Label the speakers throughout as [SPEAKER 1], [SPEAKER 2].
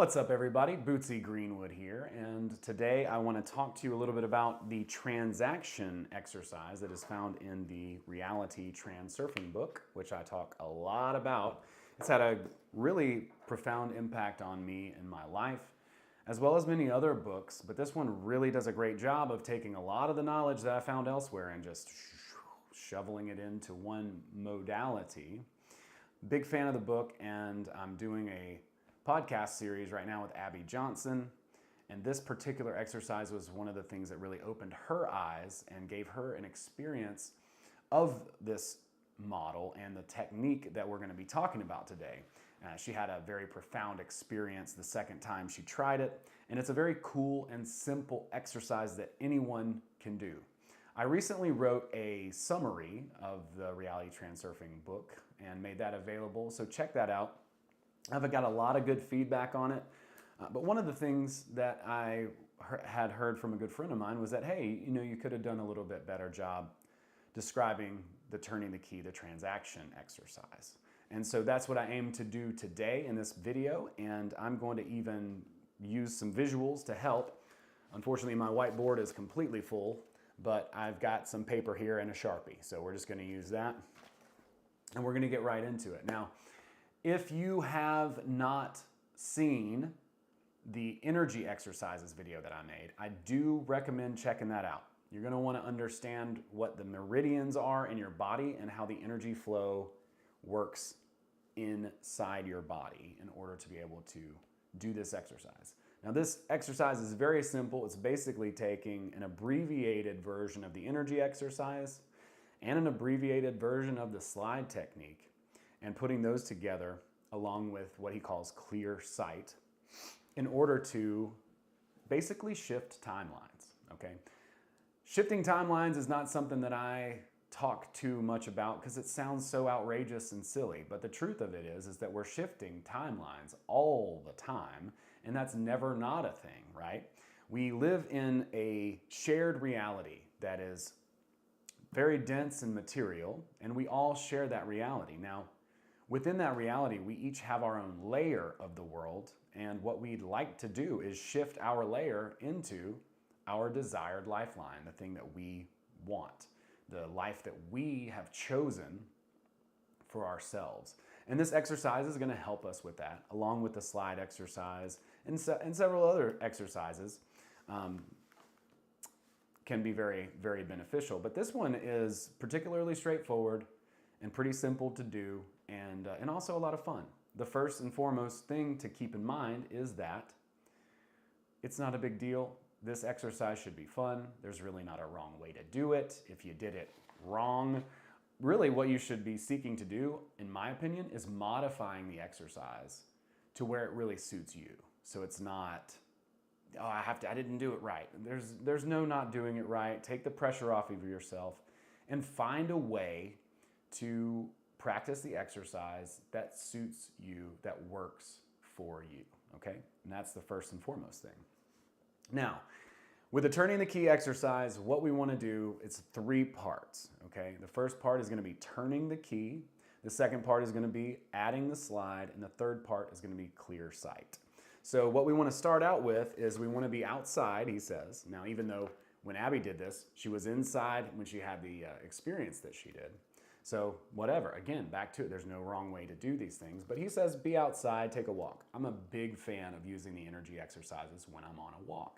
[SPEAKER 1] What's up, everybody? Bootsy Greenwood here, and today I want to talk to you a little bit about the transaction exercise that is found in the Reality Transurfing book, which I talk a lot about. It's had a really profound impact on me in my life, as well as many other books, but this one really does a great job of taking a lot of the knowledge that I found elsewhere and just shoveling it into one modality. Big fan of the book, and I'm doing a podcast series right now with Abby Johnson, and this particular exercise was one of the things that really opened her eyes and gave her an experience of this model and the technique that we're going to be talking about today. She had a very profound experience the second time she tried it, and it's a very cool and simple exercise that anyone can do. I recently wrote a summary of the Reality Transurfing book and made that available, so check that out. I've got a lot of good feedback on it, but one of the things that I had heard from a good friend of mine was that, hey, you could have done a little bit better job describing the turning the key, the transaction exercise. And so that's what I aim to do today in this video, and I'm going to even use some visuals to help. Unfortunately, my whiteboard is completely full, but I've got some paper here and a Sharpie, so we're just going to use that, and we're going to get right into it. Now, if you have not seen the energy exercises video that I made, I do recommend checking that out. You're going to want to understand what the meridians are in your body and how the energy flow works inside your body in order to be able to do this exercise. Now, this exercise is very simple. It's basically taking an abbreviated version of the energy exercise and an abbreviated version of the slide technique, and putting those together along with what he calls clear sight in order to basically shift timelines, okay? Shifting timelines is not something that I talk too much about because it sounds so outrageous and silly, but the truth of it is that we're shifting timelines all the time, and that's never not a thing, right? We live in a shared reality that is very dense and material, and we all share that reality. Now, within that reality, we each have our own layer of the world, and what we'd like to do is shift our layer into our desired lifeline, the thing that we want, the life that we have chosen for ourselves. And this exercise is going to help us with that, along with the slide exercise and several other exercises. Can be very, very beneficial. But this one is particularly straightforward and pretty simple to do, and also a lot of fun. The first and foremost thing to keep in mind is that it's not a big deal. This exercise should be fun. There's really not a wrong way to do it. If you did it wrong, really what you should be seeking to do, in my opinion, is modifying the exercise to where it really suits you. So it's not, oh, I didn't do it right. There's no not doing it right. Take the pressure off of yourself and find a way to practice the exercise that suits you, that works for you, okay? And that's the first and foremost thing. Now, with the turning the key exercise, what we want to do is 3 parts, okay? The first part is going to be turning the key. The second part is going to be adding the slide, and the third part is going to be clear sight. So what we want to start out with is we want to be outside, he says. Now, even though when Abby did this, she was inside when she had the experience that she did. So whatever, again, back to it, there's no wrong way to do these things, but he says be outside, take a walk. I'm a big fan of using the energy exercises when I'm on a walk.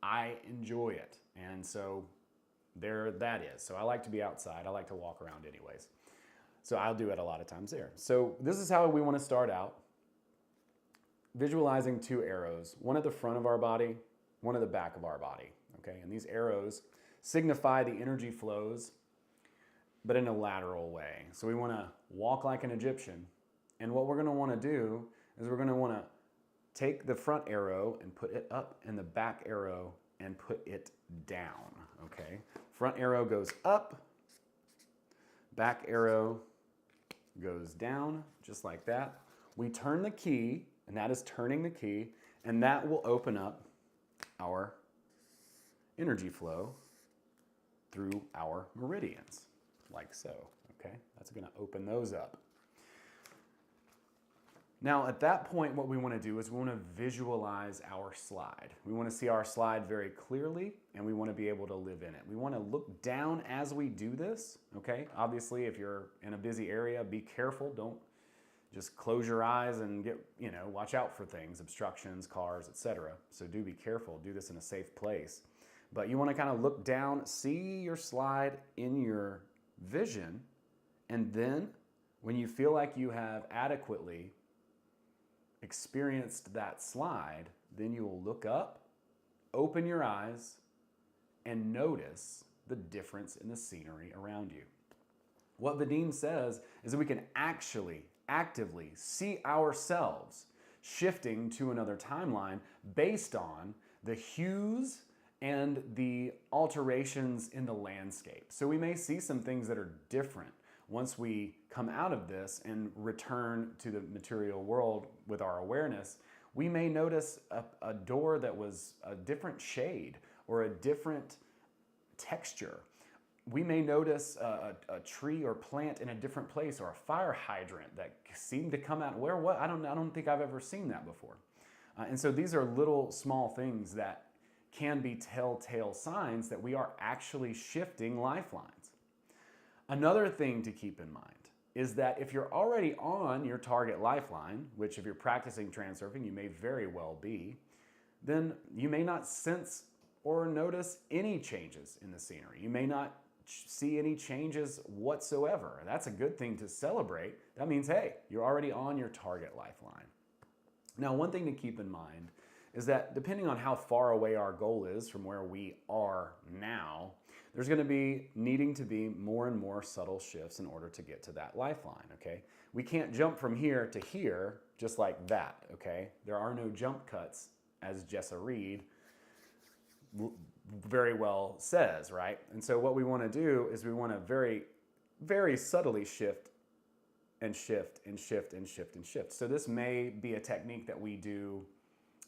[SPEAKER 1] I enjoy it, and so there that is. So I like to be outside, I like to walk around anyways. So I'll do it a lot of times there. So this is how we want to start out. Visualizing 2 arrows, one at the front of our body, one at the back of our body, okay? And these arrows signify the energy flows, but in a lateral way. So we want to walk like an Egyptian. And what we're going to want to do is we're going to want to take the front arrow and put it up and the back arrow and put it down, okay? Front arrow goes up, back arrow goes down, just like that. We turn the key, and that is turning the key, and that will open up our energy flow through our meridians. Like so, okay? That's gonna open those up. Now, at that point, what we want to do is we want to visualize our slide. We want to see our slide very clearly, and we want to be able to live in it. We want to look down as we do this, okay? Obviously, if you're in a busy area, be careful. Don't just close your eyes and get, watch out for things, obstructions, cars, etc. So do be careful. Do this in a safe place. But you want to kind of look down, see your slide in your vision, and then when you feel like you have adequately experienced that slide, then you will look up, open your eyes, and notice the difference in the scenery around you. What Vadim says is that we can actually actively see ourselves shifting to another timeline based on the hues and the alterations in the landscape. So we may see some things that are different once we come out of this and return to the material world with our awareness. We may notice a door that was a different shade or a different texture. We may notice a tree or plant in a different place, or a fire hydrant that seemed to come out where what I don't think I've ever seen that before. And so these are little small things that can be telltale signs that we are actually shifting lifelines. Another thing to keep in mind is that if you're already on your target lifeline, which if you're practicing transurfing, you may very well be, then you may not sense or notice any changes in the scenery. You may not see any changes whatsoever. That's a good thing to celebrate. That means, hey, you're already on your target lifeline. Now, one thing to keep in mind is that depending on how far away our goal is from where we are now, there's going to be needing to be more and more subtle shifts in order to get to that lifeline, okay? We can't jump from here to here just like that, okay? There are no jump cuts, as Jessa Reed very well says, right? And so what we want to do is we want to very, very subtly shift and shift and shift and shift and shift. So this may be a technique that we do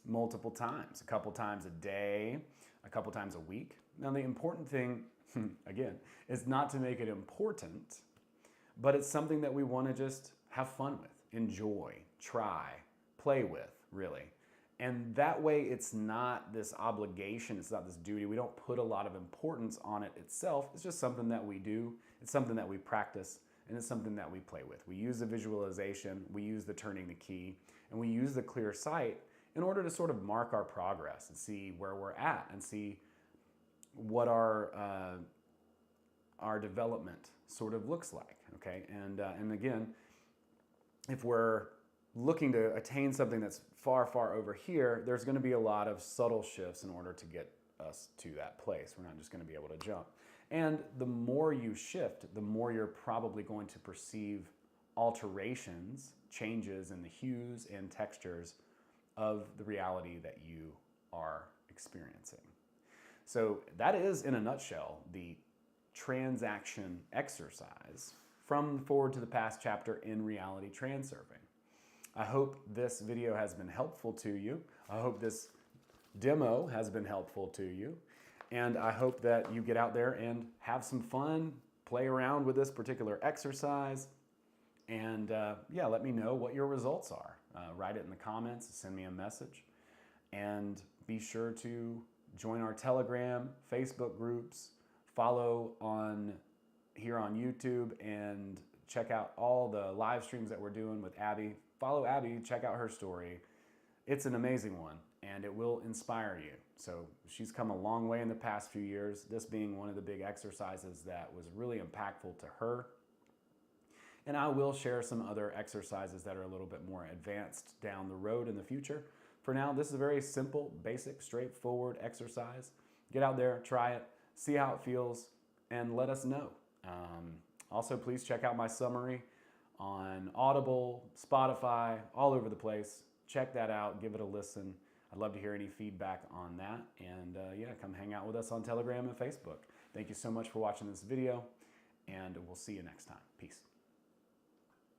[SPEAKER 1] multiple times, a couple times a day, a couple times a week. Now the important thing, again, is not to make it important, but it's something that we want to just have fun with, enjoy, try, play with, really. And that way it's not this obligation, it's not this duty. We don't put a lot of importance on it itself. It's just something that we do, it's something that we practice, and it's something that we play with. We use the visualization, we use the turning the key, and we use the clear sight in order to sort of mark our progress and see where we're at and see what our development sort of looks like, okay? And again, if we're looking to attain something that's far, far over here, there's going to be a lot of subtle shifts in order to get us to that place. We're not just going to be able to jump. And the more you shift, the more you're probably going to perceive alterations, changes in the hues and textures of the reality that you are experiencing. So that is, in a nutshell, the transaction exercise from Forward to the Past chapter in Reality Transurfing. I hope this video has been helpful to you. I hope this demo has been helpful to you. And I hope that you get out there and have some fun, play around with this particular exercise. And yeah, let me know what your results are. Write it in the comments, send me a message. And be sure to join our Telegram, Facebook groups, follow here on YouTube, and check out all the live streams that we're doing with Abby. Follow Abby, check out her story. It's an amazing one, and it will inspire you. So she's come a long way in the past few years, this being one of the big exercises that was really impactful to her. And I will share some other exercises that are a little bit more advanced down the road in the future. For now, this is a very simple, basic, straightforward exercise. Get out there, try it, see how it feels, and let us know. Also, please check out my summary on Audible, Spotify, all over the place. Check that out, give it a listen. I'd love to hear any feedback on that. And yeah, come hang out with us on Telegram and Facebook. Thank you so much for watching this video, and we'll see you next time. Peace.